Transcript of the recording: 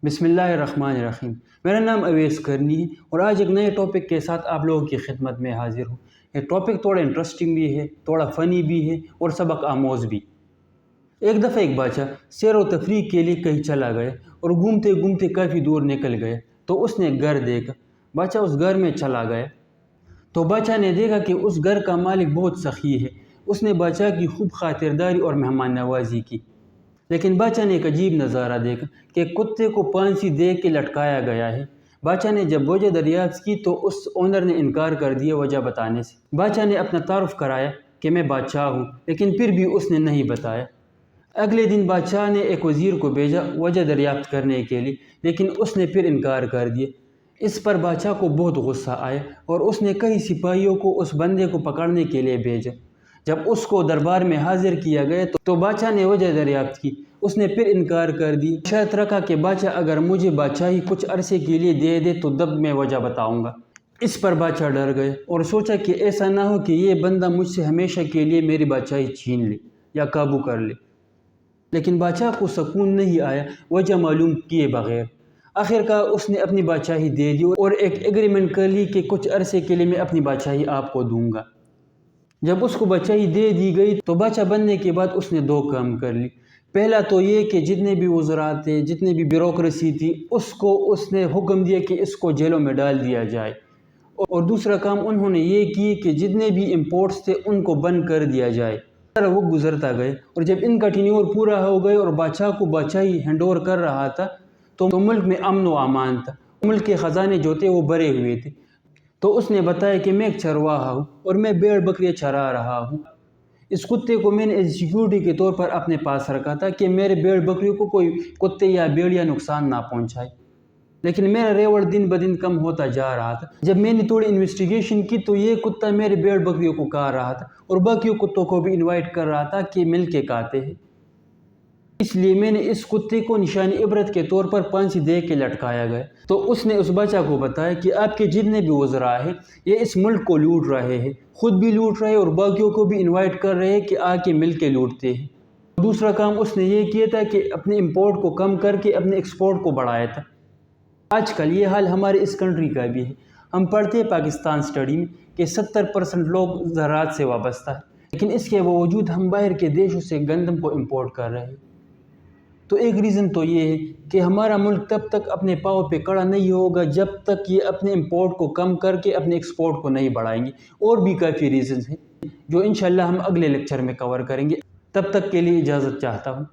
بسم اللہ الرحمن الرحیم۔ میرا نام اویس کرنی ہے اور آج ایک نئے ٹاپک کے ساتھ آپ لوگوں کی خدمت میں حاضر ہوں۔ یہ ٹاپک تھوڑا انٹرسٹنگ بھی ہے، تھوڑا فنی بھی ہے اور سبق آموز بھی۔ ایک دفعہ ایک بادشاہ سیر و تفریح کے لیے کہیں چلا گیا اور گھومتے گھومتے کافی دور نکل گیا تو اس نے ایک گھر دیکھا۔ بادشاہ اس گھر میں چلا گیا تو بادشاہ نے دیکھا کہ اس گھر کا مالک بہت سخی ہے۔ اس نے بادشاہ کی خوب خاطرداری اور مہمان نوازی کی، لیکن بادشاہ نے ایک عجیب نظارہ دیکھا کہ کتے کو پھانسی دے کے لٹکایا گیا ہے۔ بادشاہ نے جب وجہ دریافت کی تو اس اونر نے انکار کر دیا وجہ بتانے سے۔ بادشاہ نے اپنا تعارف کرایا کہ میں بادشاہ ہوں، لیکن پھر بھی اس نے نہیں بتایا۔ اگلے دن بادشاہ نے ایک وزیر کو بھیجا وجہ دریافت کرنے کے لیے، لیکن اس نے پھر انکار کر دیا۔ اس پر بادشاہ کو بہت غصہ آیا اور اس نے کئی سپاہیوں کو اس بندے کو پکڑنے کے لیے بھیجا۔ جب اس کو دربار میں حاضر کیا گیا تو بادشاہ نے وجہ دریافت کی۔ اس نے پھر انکار کر دی۔ شرط رکھا کہ بادشاہ اگر مجھے بادشاہی کچھ عرصے کے لیے دے دے تو تب میں وجہ بتاؤں گا۔ اس پر بادشاہ ڈر گئے اور سوچا کہ ایسا نہ ہو کہ یہ بندہ مجھ سے ہمیشہ کے لیے میری بادشاہی چھین لے یا قابو کر لے۔ لیکن بادشاہ کو سکون نہیں آیا وجہ معلوم کیے بغیر۔ آخرکار اس نے اپنی بادشاہی دے دی اور ایک ایگریمنٹ کر لی کہ کچھ عرصے کے لیے میں اپنی بادشاہی آپ کو دوں گا۔ جب اس کو بادشاہی دے دی گئی تو بادشاہ بننے کے بعد اس نے دو کام کر لی۔ پہلا تو یہ کہ جتنے بھی وزراء تھے، جتنے بھی بیوروکریسی تھی، اس نے حکم دیا کہ اس کو جیلوں میں ڈال دیا جائے، اور دوسرا کام انہوں نے یہ کی کہ جتنے بھی امپورٹس تھے ان کو بند کر دیا جائے۔ وہ گزرتا گئے اور جب ان کا ٹینیور پورا ہو گئے اور بادشاہ کو بادشاہی ہینڈ اوور کر رہا تھا تو ملک میں امن و امان تھا۔ ملک کے خزانے جو تھے وہ بھرے ہوئے تھے۔ تو اس نے بتایا کہ میں ایک چرواہا ہوں اور میں بھیڑ بکریاں چرا رہا ہوں۔ اس کتے کو میں نے ایز سیکیورٹی کے طور پر اپنے پاس رکھا تھا کہ میرے بھیڑ بکریوں کو کوئی کتے یا بھیڑیا نقصان نہ پہنچائے، لیکن میرا ریوڑ دن بدن کم ہوتا جا رہا تھا۔ جب میں نے تھوڑی انویسٹیگیشن کی تو یہ کتا میرے بھیڑ بکریوں کو کھا رہا تھا اور باقی کتوں کو بھی انوائٹ کر رہا تھا کہ مل کے کھاتے ہیں۔ اس لیے میں نے اس کتے کو نشانی عبرت کے طور پر پھانسی دے کے لٹکایا گیا۔ تو اس نے اس بادشاہ کو بتایا کہ آپ کے جتنے بھی وزراء ہیں یہ اس ملک کو لوٹ رہے ہیں، خود بھی لوٹ رہے اور باقیوں کو بھی انوائٹ کر رہے ہیں کہ آ کے مل کے لوٹتے ہیں۔ دوسرا کام اس نے یہ کیا تھا کہ اپنے امپورٹ کو کم کر کے اپنے ایکسپورٹ کو بڑھایا تھا۔ آج کل یہ حال ہمارے اس کنٹری کا بھی ہے۔ ہم پڑھتے ہیں پاکستان سٹڈی میں کہ 70% لوگ زراعت سے وابستہ ہیں، لیکن اس کے باوجود ہم باہر کے دیشوں سے گندم کو امپورٹ کر رہے ہیں۔ تو ایک ریزن تو یہ ہے کہ ہمارا ملک تب تک اپنے پاؤں پہ کھڑا نہیں ہوگا جب تک یہ اپنے امپورٹ کو کم کر کے اپنے ایکسپورٹ کو نہیں بڑھائیں گے۔ اور بھی کافی ریزنز ہیں جو انشاءاللہ ہم اگلے لیکچر میں کور کریں گے۔ تب تک کے لیے اجازت چاہتا ہوں۔